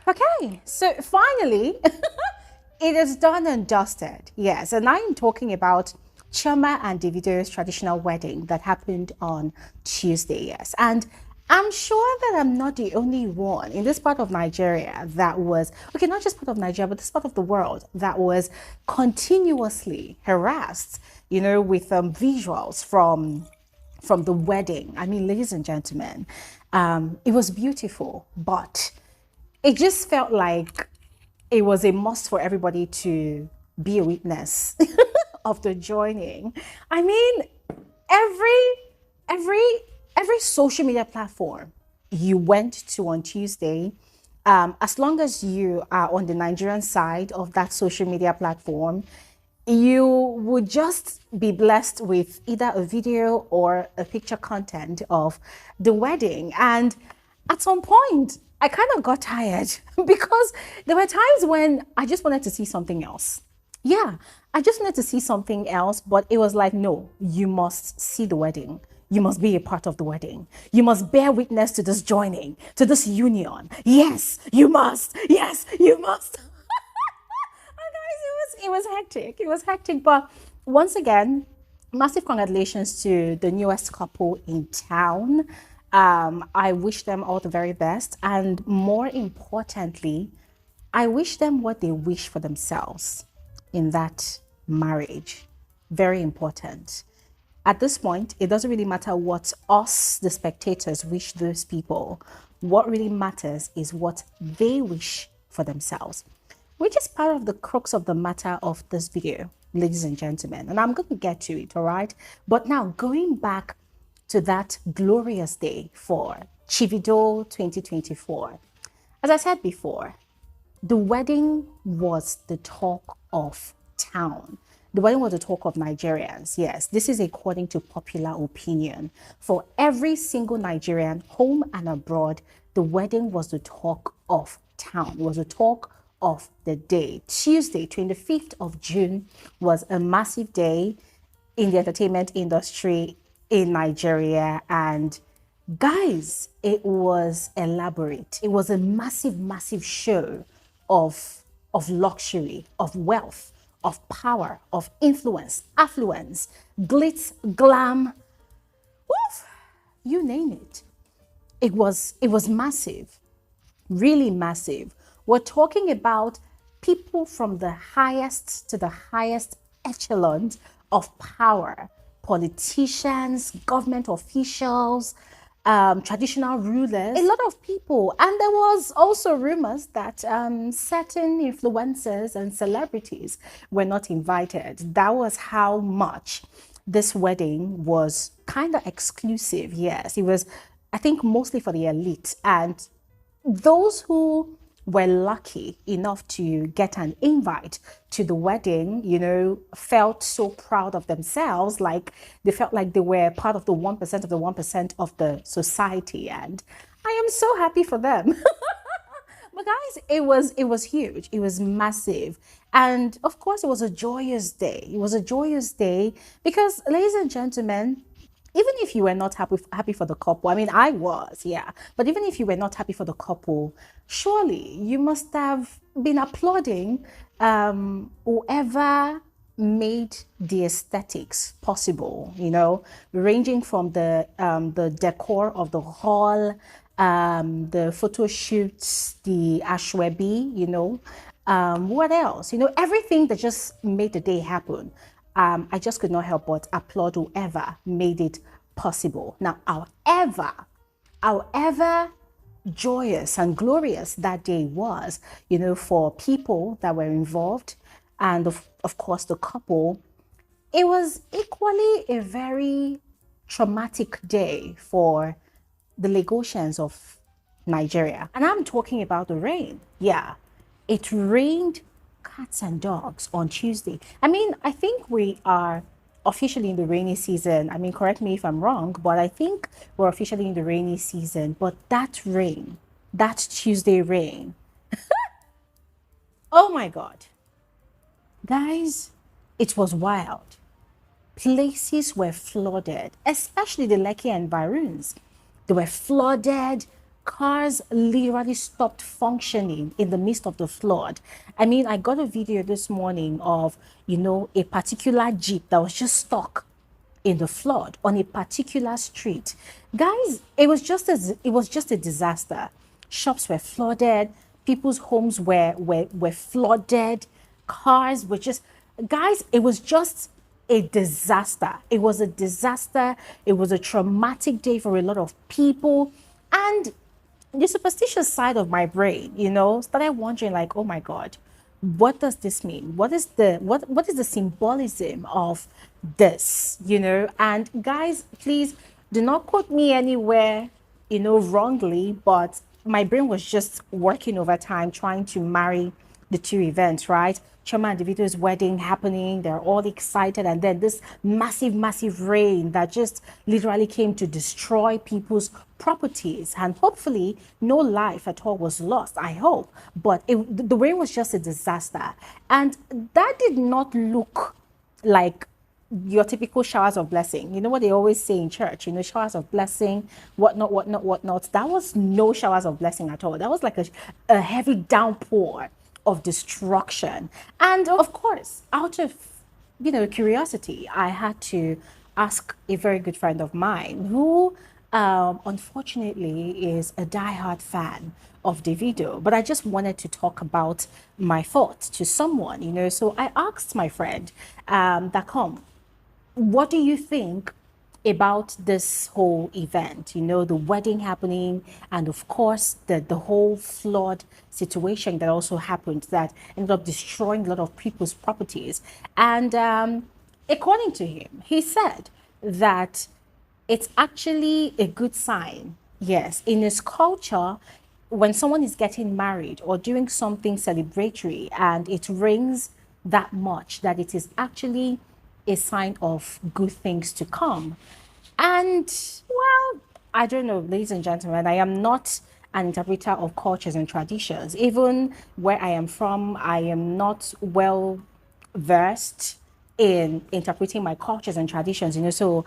Okay, so finally, it is done and dusted. Yes, and I'm talking about Chioma and Davido's traditional wedding that happened on Tuesday. Yes, and I'm sure that I'm not the only one in this part of Nigeria that was, okay, not just part of Nigeria, but this part of the world that was continuously harassed, with visuals from the wedding. I mean, ladies and gentlemen, it was beautiful, but it just felt like it was a must for everybody to be a witness of the joining. I mean, every social media platform you went to on Tuesday, as long as you are on the Nigerian side of that social media platform, you would just be blessed with either a video or a picture content of the wedding. And at some point, I kind of got tired because there were times when I just wanted to see something else. Yeah, I just wanted to see something else, but it was like, no, you must see the wedding. You must be a part of the wedding. You must bear witness to this joining, to this union. Yes, you must. Yes, you must. Guys, it was hectic. It was hectic. But once again, massive congratulations to the newest couple in town. I wish them all the very best. And more importantly, I wish them what they wish for themselves in that marriage. Very important. At this point, it doesn't really matter what us, the spectators, wish those people. What really matters is what they wish for themselves, which is part of the crux of the matter of this video, ladies and gentlemen. And I'm going to get to it, all right? But now, going back to that glorious day for Chivido 2024. As I said before, the wedding was the talk of town. The wedding was the talk of Nigerians. Yes, this is according to popular opinion. For every single Nigerian, home and abroad, the wedding was the talk of town. It was the talk of the day. Tuesday, 25th of June, was a massive day in the entertainment industry in Nigeria. And guys, it was elaborate. It was a massive show of luxury, of wealth, of power, of influence, affluence, glitz, glam, woof, you name it. It was massive, really massive. We're talking about people from the highest to the highest echelons of power, politicians, government officials, traditional rulers, a lot of people. And there was also rumors that certain influencers and celebrities were not invited. That was how much this wedding was kind of exclusive. Yes, it was, I think, mostly for the elite. And those who were lucky enough to get an invite to the wedding, felt so proud of themselves, like they felt like they were part of the 1% of the 1% of the society. And I am so happy for them. But guys, it was huge. It was massive. And of course, it was a joyous day. It was a joyous day because, ladies and gentlemen, even if you were not happy for the couple, I mean, I was, yeah. But even if you were not happy for the couple, surely you must have been applauding whoever made the aesthetics possible, you know, ranging from the decor of the hall, the photo shoots, the ashwebi, you know, what else? You know, everything that just made the day happen. I just could not help but applaud whoever made it possible. Now, however joyous and glorious that day was, you know, for people that were involved and of course the couple, it was equally a very traumatic day for the Lagosians of Nigeria. And I'm talking about the rain. Yeah, it rained cats and dogs on Tuesday. I mean, I think we are officially in the rainy season. I mean, correct me if I'm wrong, but I think we're officially in the rainy season. But that rain, that Tuesday rain, oh my God. Guys, it was wild. Places were flooded, especially the Lekki environs. They were flooded. Cars literally stopped functioning in the midst of the flood. I mean, I got a video this morning of, you know, a particular Jeep that was just stuck in the flood on a particular street. Guys, it was just a disaster. Shops were flooded, people's homes were flooded, cars were just, guys, it was just a disaster. It was a disaster. It was a traumatic day for a lot of people. And the superstitious side of my brain, you know, started wondering like, oh my God, what does this mean? What is the symbolism of this, you know? And guys, please do not quote me anywhere, you know, wrongly, but my brain was just working overtime trying to marry the two events, right? Chioma and Davido's wedding happening, they're all excited, and then this massive rain that just literally came to destroy people's properties. And hopefully, no life at all was lost, I hope. But the rain was just a disaster. And that did not look like your typical showers of blessing. You know what they always say in church, you know, showers of blessing, whatnot. That was no showers of blessing at all. That was like a heavy downpour of destruction. And of course, out of, you know, curiosity, I had to ask a very good friend of mine who unfortunately is a diehard fan of Davido, but I just wanted to talk about my thoughts to someone, you know. So I asked my friend, that come, what do you think about this whole event, you know, the wedding happening, and of course the whole flood situation that also happened that ended up destroying a lot of people's properties? And according to him, he said that it's actually a good sign. Yes, in his culture, when someone is getting married or doing something celebratory and it rains that much, that it is actually a sign of good things to come. And well, I don't know, ladies and gentlemen, I am not an interpreter of cultures and traditions. Even where I am from, I am not well versed in interpreting my cultures and traditions, you know. So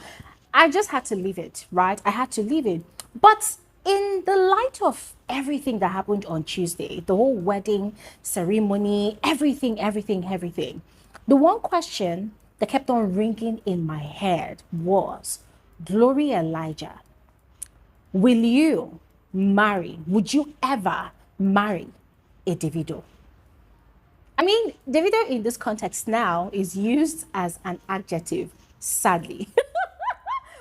I just had to leave it, right? I had to leave it. But in the light of everything that happened on Tuesday, the whole wedding ceremony, everything, the one question that kept on ringing in my head was, Glory Elijah, will you marry? Would you ever marry a Davido? I mean, Davido in this context now is used as an adjective, sadly.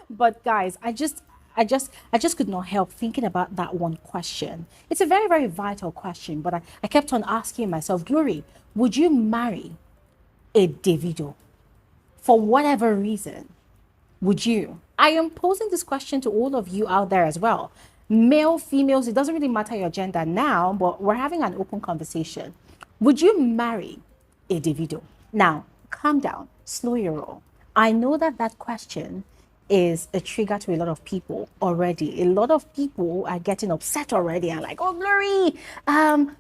But guys, I just could not help thinking about that one question. It's a very vital question, but I kept on asking myself, Glory, would you marry a Davido? For whatever reason, would you? I am posing this question to all of you out there as well. Male, females, it doesn't really matter your gender now, but we're having an open conversation. Would you marry a Davido? Now, calm down, slow your roll. I know that that question is a trigger to a lot of people already. A lot of people are getting upset already and like, oh Glory,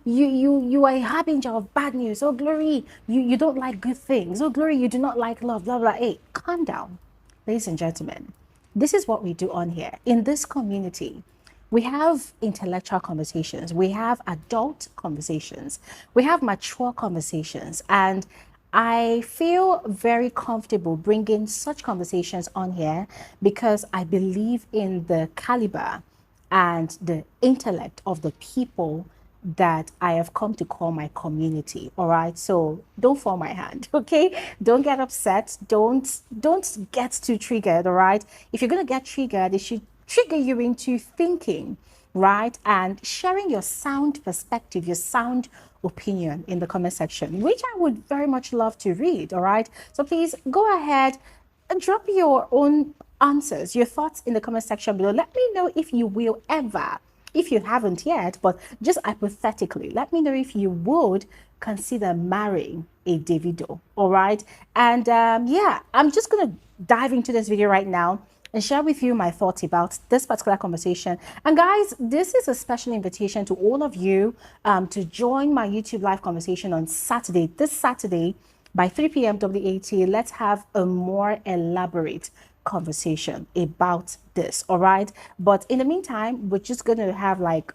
you are a harbinger of bad news. Oh Glory, you don't like good things. Oh Glory, you do not like love, blah blah. Hey, calm down, ladies and gentlemen. This is what we do on here in this community. We have intellectual conversations, we have adult conversations, we have mature conversations, and I feel very comfortable bringing such conversations on here because I believe in the caliber and the intellect of the people that I have come to call my community. All right. So don't fall my hand. Okay. Don't get upset. Don't get too triggered. All right. If you're gonna get triggered, it should trigger you into thinking, right? And sharing your sound perspective, your sound opinion in the comment section, which I would very much love to read. All right. So please go ahead and drop your own answers, your thoughts in the comment section below. Let me know if you will ever, if you haven't yet, but just hypothetically, let me know if you would consider marrying a Davido. All right. And yeah, I'm just going to dive into this video right now and share with you my thoughts about this particular conversation. And guys, this is a special invitation to all of you to join my YouTube live conversation on Saturday, this Saturday by 3 p.m. WAT. Let's have a more elaborate conversation about this, all right? But in the meantime, we're just going to have like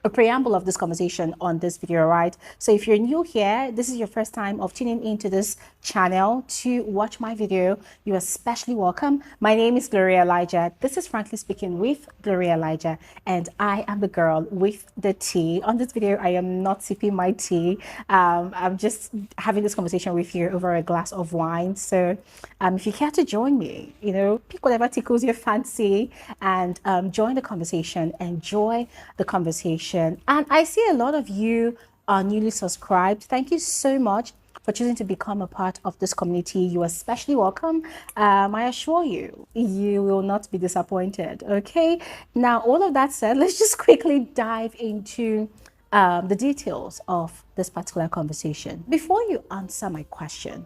a preamble of this conversation on this video, right? So if you're new here, this is your first time of tuning into this channel to watch my video, you are especially welcome. My name is Gloria Elijah. This is Frankly Speaking with Gloria Elijah, and I am the girl with the tea. On this video, I am not sipping my tea. I'm just having this conversation with you over a glass of wine. So if you care to join me, you know, pick whatever tickles your fancy and join the conversation, enjoy the conversation. And I see a lot of you are newly subscribed. Thank you so much for choosing to become a part of this community. You are especially welcome. I assure you, you will not be disappointed. Okay. Now, all of that said, let's just quickly dive into the details of this particular conversation. Before you answer my question,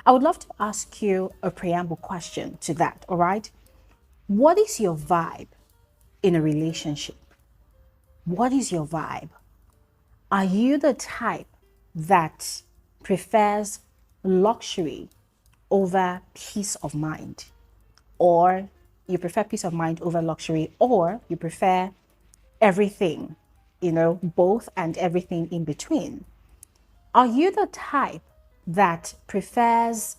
I would love to ask you a preamble question to that. All right. What is your vibe in a relationship? What is your vibe? Are you the type that prefers luxury over peace of mind? Or you prefer peace of mind over luxury? Or you prefer everything, you know, both and everything in between? Are you the type that prefers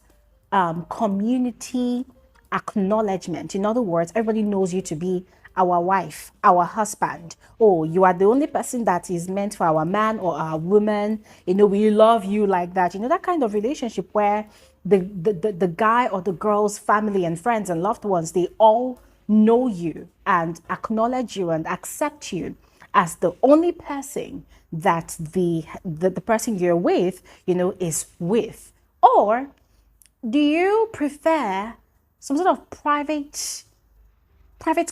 community acknowledgement? In other words, everybody knows you to be our wife, our husband. Oh, you are the only person that is meant for our man or our woman. You know, we love you like that. You know, that kind of relationship where the guy or the girl's family and friends and loved ones, they all know you and acknowledge you and accept you as the only person that the person you're with, you know, is with. Or do you prefer some sort of private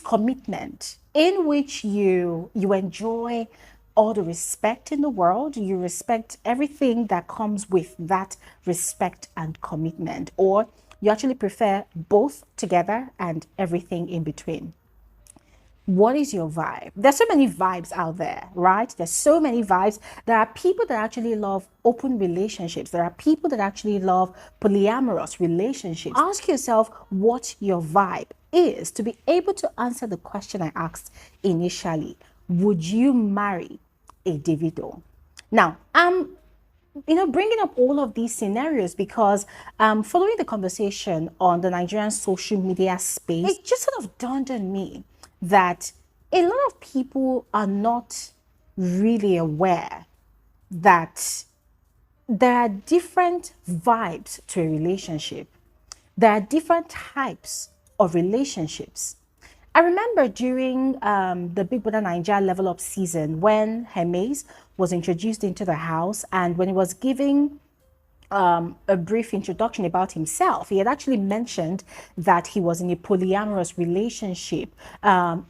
commitment in which you enjoy all the respect in the world, you respect everything that comes with that respect and commitment, or you actually prefer both together and everything in between? What is your vibe? There's so many vibes out there, right? There's so many vibes. There are people that actually love open relationships. There are people that actually love polyamorous relationships. Ask yourself what your vibe is to be able to answer the question I asked initially. Would you marry a Davido? Now, you know, bringing up all of these scenarios because following the conversation on the Nigerian social media space, it just sort of dawned on me that a lot of people are not really aware that there are different vibes to a relationship. There are different types of relationships. I remember during the Big Brother Nigeria Level Up season when Chioma'S was introduced into the house, and when he was giving a brief introduction about himself, he had actually mentioned that he was in a polyamorous relationship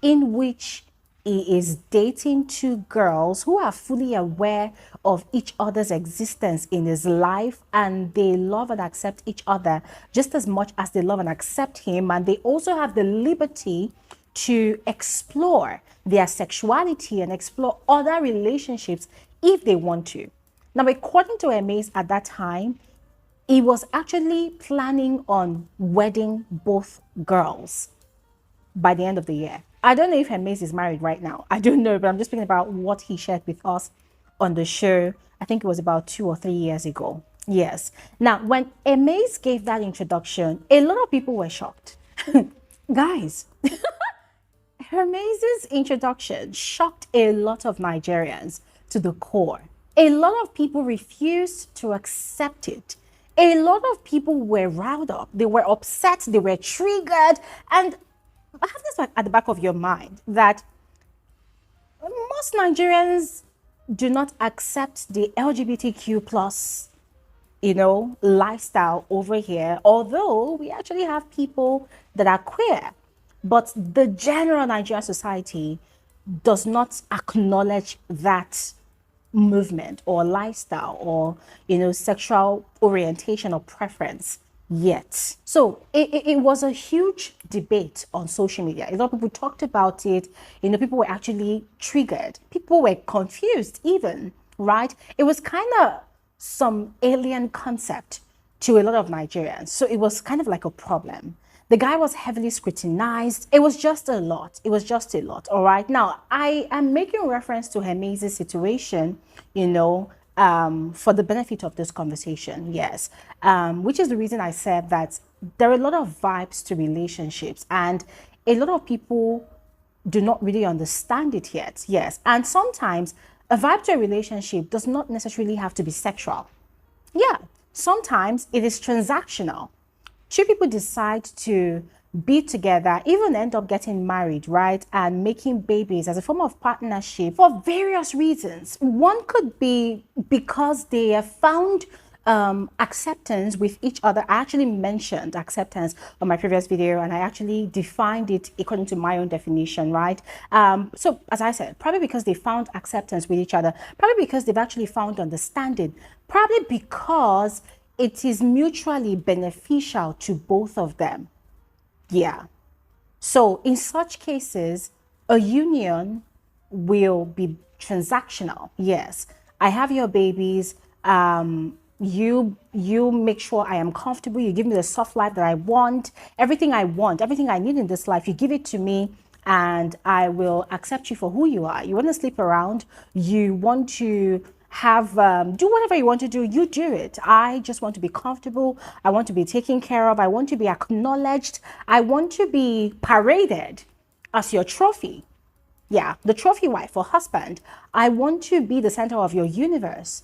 in which he is dating two girls who are fully aware of each other's existence in his life, and they love and accept each other just as much as they love and accept him. And they also have the liberty to explore their sexuality and explore other relationships if they want to. Now, according to Chioma at that time, he was actually planning on wedding both girls by the end of the year. I don't know if Chioma is married right now. I don't know, but I'm just thinking about what he shared with us on the show. I think it was about 2 or 3 years ago. Yes. Now, when Emes gave that introduction, a lot of people were shocked. Guys, Hermes' introduction shocked a lot of Nigerians to the core. A lot of people refused to accept it. A lot of people were riled up. They were upset. They were triggered. And have this at the back of your mind that most Nigerians do not accept the LGBTQ plus, lifestyle over here, although we actually have people that are queer. But the general Nigerian society does not acknowledge that movement or lifestyle or, sexual orientation or preference yet. So it was a huge debate on social media. A lot of people talked about it. People were actually triggered. People were confused even, right? It was kind of some alien concept to a lot of Nigerians. So it was kind of like a problem. The guy was heavily scrutinized. It was just a lot. It was just a lot. All right. Now, I am making reference to Hermes' situation, for the benefit of this conversation. Yes. Which is the reason I said that there are a lot of vibes to relationships, and a lot of people do not really understand it yet. Yes. And sometimes a vibe to a relationship does not necessarily have to be sexual. Yeah. Sometimes it is transactional. Two people decide to be together, even end up getting married, right? And making babies as a form of partnership for various reasons. One could be because they have found acceptance with each other. I actually mentioned acceptance on my previous video, and I actually defined it according to my own definition, right? So as I said, probably because they found acceptance with each other, probably because they've actually found understanding, probably because it is mutually beneficial to both of them. Yeah. So in such cases, a union will be transactional. Yes. I have your babies. You make sure I am comfortable. You give me the soft life that I want, everything I need in this life. You give it to me, and I will accept you for who you are. You want to sleep around. You want to have do whatever you want to do. You do it. I just want to be comfortable. I want to be taken care of. I want to be acknowledged. I want to be paraded as your trophy. Yeah, the trophy wife or husband. I want to be the center of your universe.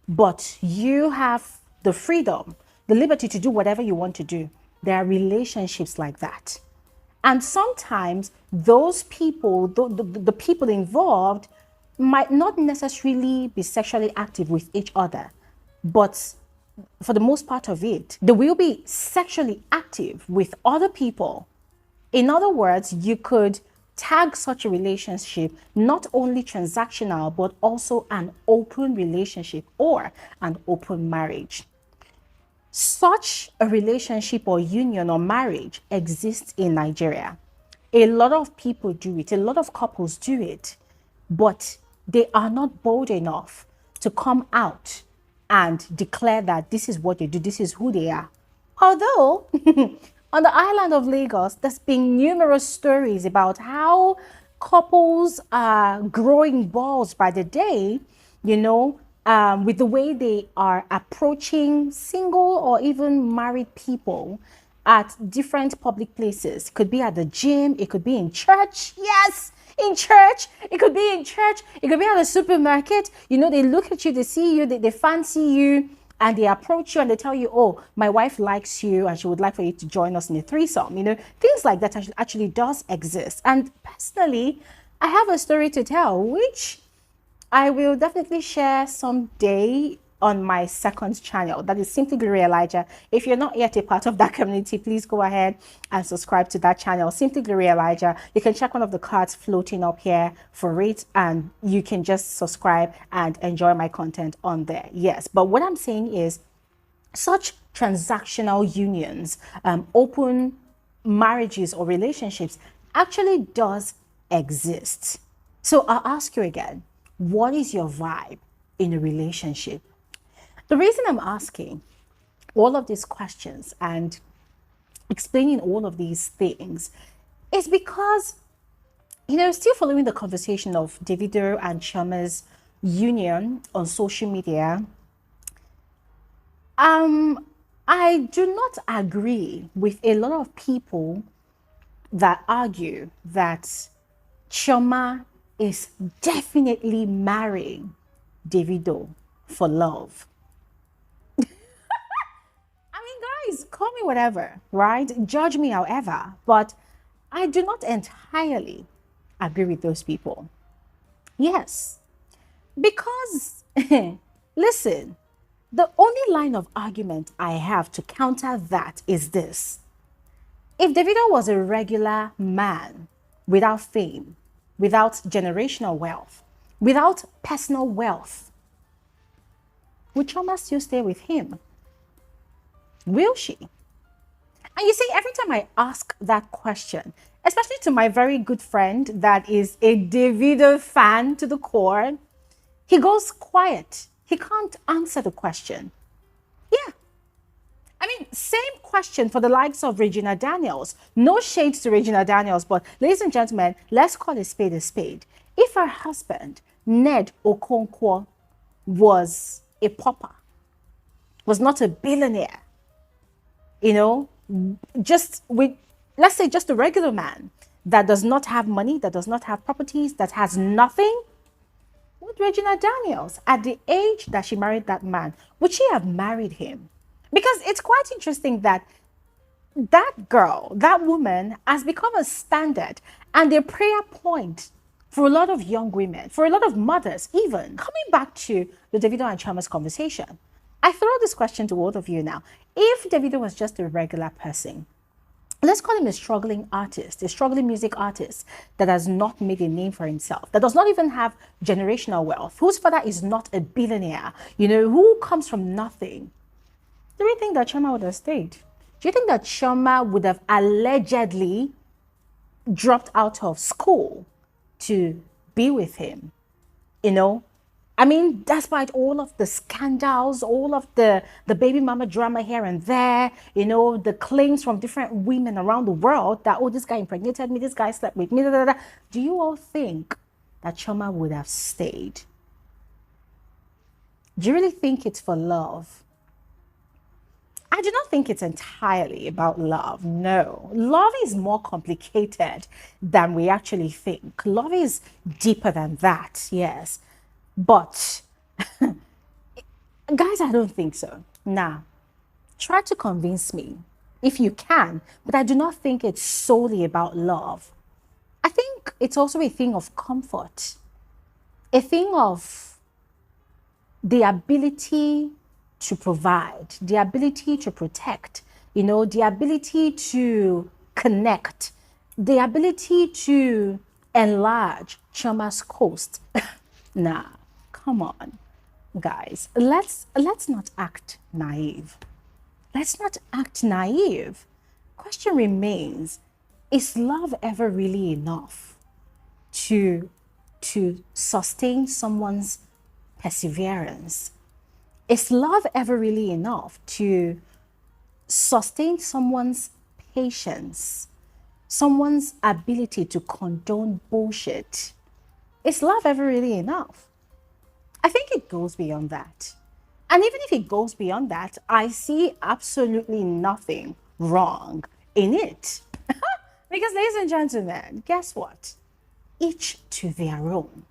But you have the freedom, the liberty to do whatever you want to do. There are relationships like that. And sometimes those people, the people involved, might not necessarily be sexually active with each other, but for the most part of it, they will be sexually active with other people. In other words, you could tag such a relationship not only transactional, but also an open relationship or an open marriage. Such a relationship or union or marriage exists in Nigeria. A lot of people do it, a lot of couples do it, but they are not bold enough to come out and declare that this is what they do, this is who they are. Although, on the island of Lagos, there's been numerous stories about how couples are growing balls by the day, with the way they are approaching single or even married people at different public places. It could be at the gym, it could be in church. Yes, in church. It could be in church. It could be at a supermarket. They look at you, they see you, they fancy you, and they approach you and they tell you, oh, my wife likes you and she would like for you to join us in a threesome. Things like that actually does exist. And personally, I have a story to tell, which I will definitely share someday on my second channel. That is Simply Glory Elijah. If you're not yet a part of that community, please go ahead and subscribe to that channel, Simply Glory Elijah. You can check one of the cards floating up here for it, and you can just subscribe and enjoy my content on there. Yes, but what I'm saying is such transactional unions, open marriages or relationships actually does exist. So I'll ask you again, what is your vibe in a relationship? The reason I'm asking all of these questions and explaining all of these things is because, still following the conversation of Davido and Chioma'S union on social media, Um, I do not agree with a lot of people that argue that Chioma is definitely marrying Davido for love. I mean, guys, call me whatever, right? Judge me however, but I do not entirely agree with those people. Yes, because listen, the only line of argument I have to counter that is this. If Davido was a regular man without fame, without generational wealth, without personal wealth, would Chioma still stay with him? Will she? And you see, every time I ask that question, especially to my very good friend that is a Davido fan to the core, he goes quiet. He can't answer the question. Yeah. I mean, same question for the likes of Regina Daniels. No shades to Regina Daniels, but ladies and gentlemen, let's call a spade a spade. If her husband, Ned Okonkwo, was a pauper, was not a billionaire, you know, just with, let's say, just a regular man that does not have money, that does not have properties, that has nothing, would Regina Daniels, at the age that she married that man, would she have married him? Because it's quite interesting that that girl, that woman, has become a standard and a prayer point for a lot of young women, for a lot of mothers, even. Coming back to the Davido and Chioma conversation, I throw this question to all of you now. If Davido was just a regular person, let's call him a struggling artist, a struggling music artist that has not made a name for himself, that does not even have generational wealth, whose father is not a billionaire, who comes from nothing. Do you think that Chioma would have stayed? Do you think that Chioma would have allegedly dropped out of school to be with him? I mean, despite all of the scandals, all of the baby mama drama here and there, the claims from different women around the world that, oh, this guy impregnated me, this guy slept with me, da, da, da. Do you all think that Chioma would have stayed? Do you really think it's for love? I do not think it's entirely about love. No, love is more complicated than we actually think. Love is deeper than that, yes. But, guys, I don't think so. Nah, try to convince me if you can, but I do not think it's solely about love. I think it's also a thing of comfort, a thing of the ability to provide, the ability to protect, the ability to connect, the ability to enlarge Chioma's coast. Nah, come on, guys. Let's not act naive. Let's not act naive. Question remains, is love ever really enough to sustain someone's perseverance? Is love ever really enough to sustain someone's patience, someone's ability to condone bullshit? Is love ever really enough? I think it goes beyond that. And even if it goes beyond that, I see absolutely nothing wrong in it. Because, ladies and gentlemen, guess what? Each to their own.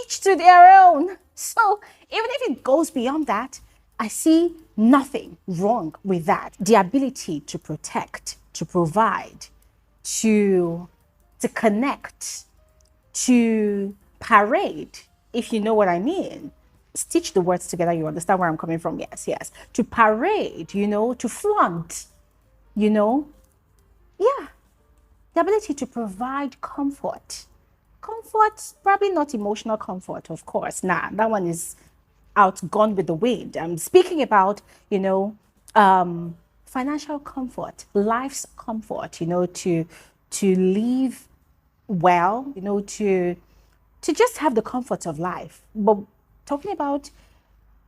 Each to their own. So even if it goes beyond that, I see nothing wrong with that. The ability to protect, to provide, to connect, to parade, if you know what I mean. Stitch the words together, you understand where I'm coming from. Yes, yes. To parade, to flaunt, Yeah. The ability to provide comfort. Comfort, probably not emotional comfort, of course. Nah, that one is gone with the wind. I'm speaking about, financial comfort, life's comfort, to live well, to just have the comfort of life. But talking about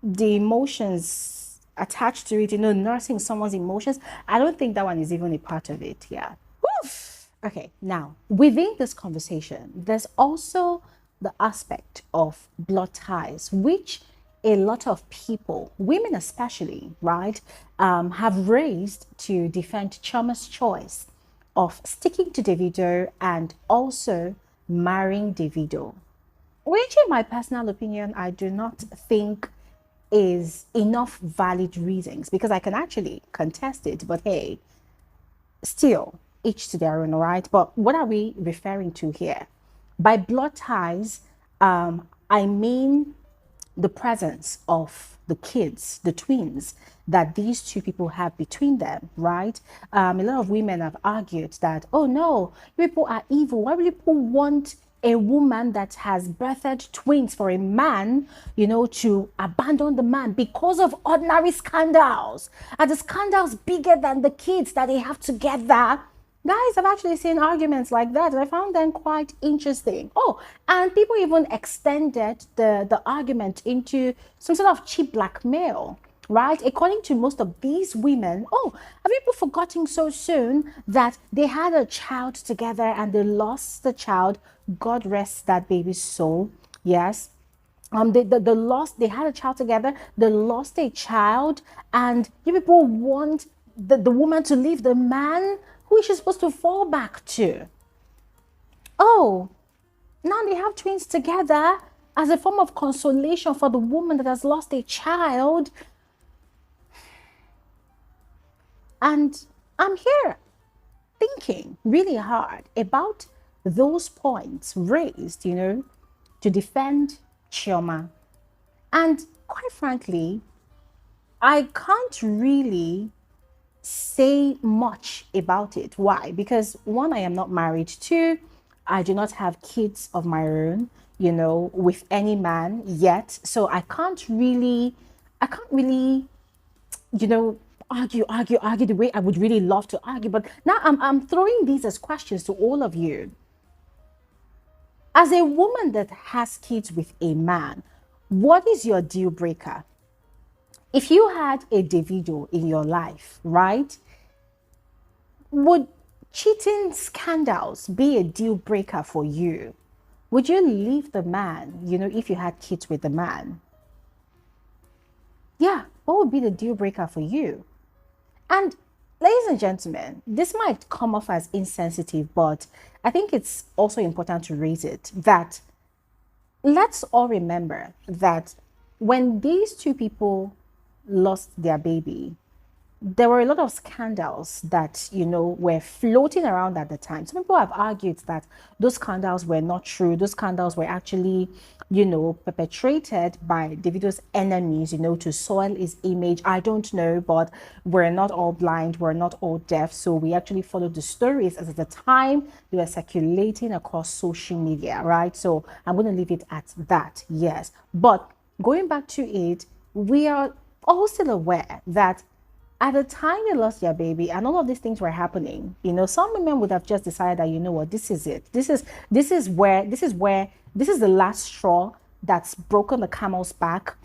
the emotions attached to it, nursing someone's emotions, I don't think that one is even a part of it. Yeah. Woo! Okay, now within this conversation, there's also the aspect of blood ties, which a lot of people, women especially, right, have raised to defend Chioma's choice of sticking to Davido and also marrying Davido, which, in my personal opinion, I do not think is enough valid reasons, because I can actually contest it. But hey, still, each to their own, all right? But what are we referring to here? By blood ties, I mean the presence of the kids, the twins that these two people have between them, right? A lot of women have argued that, oh no, people are evil. Why would people want a woman that has birthed twins for a man, to abandon the man because of ordinary scandals? Are the scandals bigger than the kids that they have together? Guys, I've actually seen arguments like that, and I found them quite interesting. Oh, and people even extended the argument into some sort of cheap blackmail, right? According to most of these women, oh, have people forgotten so soon that they had a child together and they lost the child? God rest that baby's soul. Yes. The lost, they had a child together, they lost a child, and you people want the woman to leave the man who is she supposed to fall back to. Oh, now they have twins together as a form of consolation for the woman that has lost a child. And I'm here thinking really hard about those points raised, to defend Chioma. And quite frankly, I can't really say much about it. Why? Because one, I am not married. Two, I do not have kids of my own, with any man yet. So I can't really, argue the way I would really love to argue. But now I'm throwing these as questions to all of you. As a woman that has kids with a man, what is your deal breaker? If you had a Davido in your life, right, would cheating scandals be a deal breaker for you? Would you leave the man, if you had kids with the man? Yeah, what would be the deal breaker for you? And ladies and gentlemen, this might come off as insensitive, but I think it's also important to raise it, that let's all remember that when these two people lost their baby, there were a lot of scandals that, were floating around at the time. Some people have argued that those scandals were not true. Those scandals were actually, perpetrated by Davido's enemies, to soil his image. I don't know, but we're not all blind. We're not all deaf. So we actually followed the stories as at the time they were circulating across social media, right? So I'm going to leave it at that. Yes. But going back to it, we are all still aware that at the time they lost their baby and all of these things were happening, some women would have just decided that, what, this is it. This is the last straw that's broken the camel's back,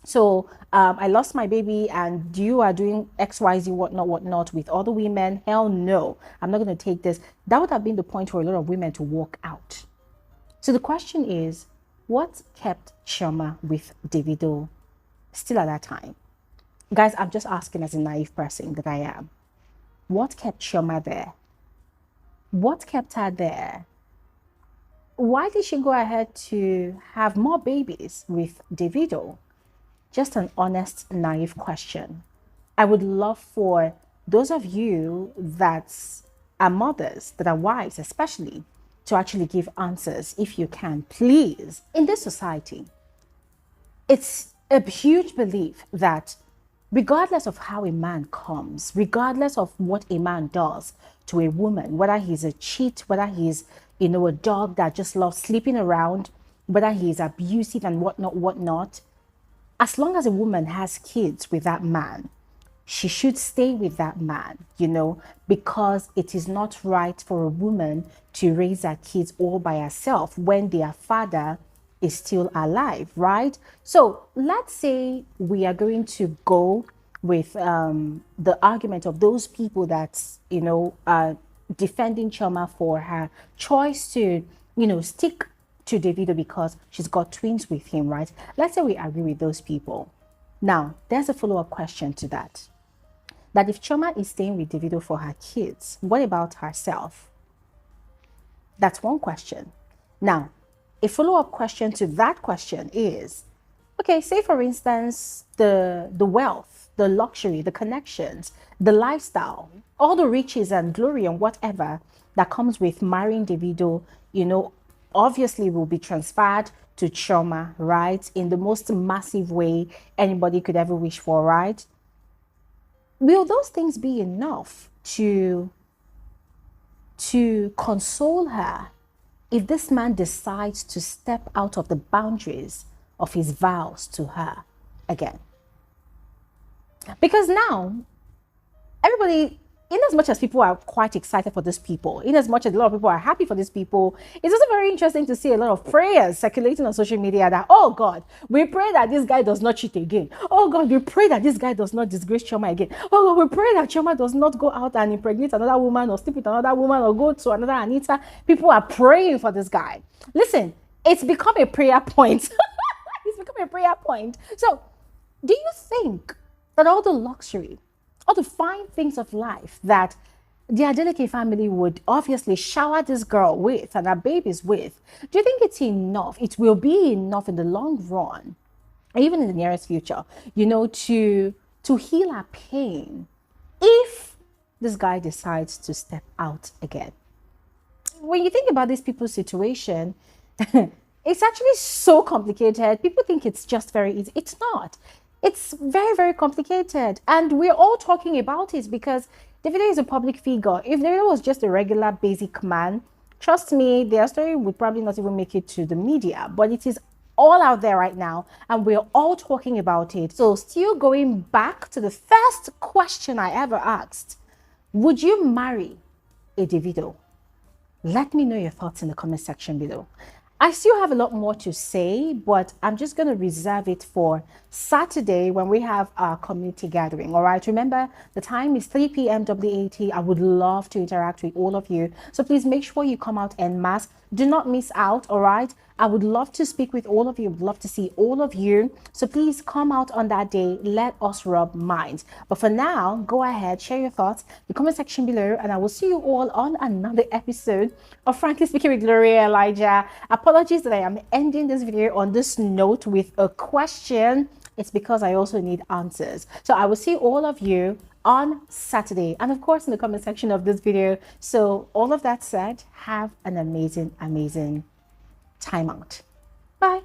So I lost my baby and you are doing XYZ, whatnot with other women. Hell no, I'm not going to take this. That would have been the point for a lot of women to walk out. So the question is, what kept Chioma with Davido still at that time? Guys, I'm just asking as a naive person that I am. What kept Chioma there? What kept her there? Why did she go ahead to have more babies with Davido? Just an honest, naive question. I would love for those of you that are mothers, that are wives especially, to actually give answers if you can, please. In this society, it's a huge belief that regardless of how a man comes, regardless of what a man does to a woman, whether he's a cheat, whether he's, a dog that just loves sleeping around, whether he's abusive and whatnot, as long as a woman has kids with that man, she should stay with that man, because it is not right for a woman to raise her kids all by herself when their father is still alive, right? So let's say we are going to go with the argument of those people that, are defending Chioma for her choice to, stick to Davido because she's got twins with him, right? Let's say we agree with those people. Now, there's a follow-up question to that. That if Chioma is staying with Davido for her kids, what about herself? That's one question. Now, a follow-up question to that question is, okay, say for instance, the wealth, the luxury, the connections, the lifestyle, all the riches and glory and whatever that comes with marrying Davido, obviously will be transferred to Chioma, right? In the most massive way anybody could ever wish for, right? Will those things be enough to console her if this man decides to step out of the boundaries of his vows to her again? Because now, everybody, in as much as people are quite excited for these people, in as much as a lot of people are happy for these people, it's also very interesting to see a lot of prayers circulating on social media that, oh God, we pray that this guy does not cheat again. Oh God, we pray that this guy does not disgrace Chioma again. Oh God, we pray that Chioma does not go out and impregnate another woman or sleep with another woman or go to another Anita. People are praying for this guy. Listen, it's become a prayer point. It's become a prayer point. So, do you think that all the luxury, all the fine things of life that the Adeleke family would obviously shower this girl with and her babies with, do you think it's enough? It will be enough in the long run, even in the nearest future, to heal her pain if this guy decides to step out again? When you think about these people's situation, it's actually so complicated. People think it's just very easy. It's not. It's very, very complicated. And we're all talking about it because Davido is a public figure. If Davido was just a regular basic man, trust me, their story would probably not even make it to the media. But it is all out there right now, and we're all talking about it. So still going back to the first question I ever asked, would you marry a Davido? Let me know your thoughts in the comment section below. I still have a lot more to say, but I'm just going to reserve it for Saturday when we have our community gathering. All right. Remember, the time is 3 p.m. WAT. I would love to interact with all of you. So please make sure you come out en masse. Do not miss out. All right. I would love to speak with all of you. Would love to see all of you. So please come out on that day. Let us rub minds. But for now, go ahead, share your thoughts in the comment section below, and I will see you all on another episode of Frankly Speaking with Gloria Elijah. Apologies that I am ending this video on this note with a question. It's because I also need answers. So I will see all of you on Saturday, and of course in the comment section of this video. So all of that said, have an amazing time out. Bye.